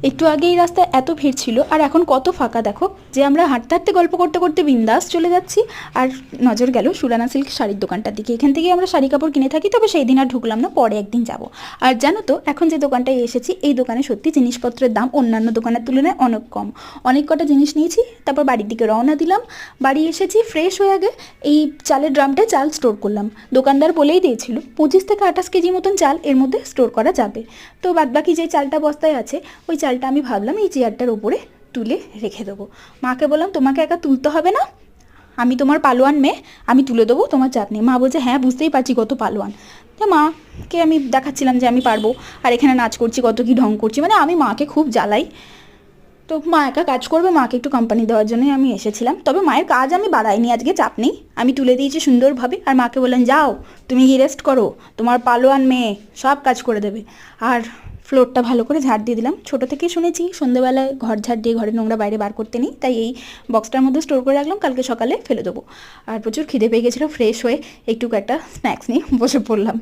একটু আগে এই রাস্তায় এত ভিড় ছিল আর এখন কত ফাঁকা দেখো, যে আমরা হাঁটতে হাঁটতে গল্প করতে করতে বিন্দাস চলে যাচ্ছি। আর নজর গেল সুরানা সিল্ক শাড়ির দোকানটার দিকে। এখান থেকেই আমরা শাড়ি কাপড় কিনে থাকি, তবে সেই দিন আর ঢুকলাম না, পরে একদিন যাব। আর জানো তো এখন যে দোকানটায় এসেছি, এই দোকানে সত্যি জিনিসপত্রের দাম অন্যান্য দোকানের তুলনায় অনেক কম। অনেক কটা জিনিস নিয়েছি, তারপর বাড়ির দিকে রওনা দিলাম। বাড়ি এসেছি, ফ্রেশ হয়ে আগে এই চালের ড্রামটায় চাল স্টোর করলাম। দোকানদার বলেই দিয়েছিল 25 থেকে 28 কেজি মতন চাল এর মধ্যে স্টোর করা যাবে। তো বাদবাকি যে চালটা বস্তায় আছে, ওই চালটা আমি ভাবলাম এই চেয়ারটার ওপরে তুলে রেখে দেবো। মাকে বললাম তোমাকে একা তুলতে হবে না, আমি তোমার পালোয়ান মেয়ে, আমি তুলে দেবো, তোমার চাপ নেই। মা বলছে হ্যাঁ বুঝতেই পারছি কত পালোয়ান। তো মাকে আমি দেখাচ্ছিলাম যে আমি পারবো, আর এখানে নাচ করছি, কত কি ঢং করছি, মানে আমি মাকে খুব জ্বালাই। তো মা একা কাজ করবে, মাকে একটু কোম্পানি দেওয়ার জন্যই আমি এসেছিলাম। তবে মায়ের কাজ আমি বাড়াইনি, আজকে চাপ নেই, আমি তুলে দিয়েছি সুন্দরভাবে। আর মাকে বললেন যাও তুমি গিয়ে রেস্ট করো, তোমার পালোয়ান মেয়ে সব কাজ করে দেবে। আর ফ্লোরটা ভালো করে ঝাড় দিয়ে দিলাম। ছোটো থেকেই শুনেছি সন্ধ্যেবেলায় ঘর ঝাড় দিয়ে ঘরের নোংরা বাইরে বার করতে নেই, তাই এই বক্সটার মধ্যে স্টোর করে রাখলাম, কালকে সকালে ফেলে দেবো। আর প্রচুর খিদে পেয়ে গেছিলো, ফ্রেশ হয়ে একটু একটা স্ন্যাক্স নিয়ে বসে পড়লাম।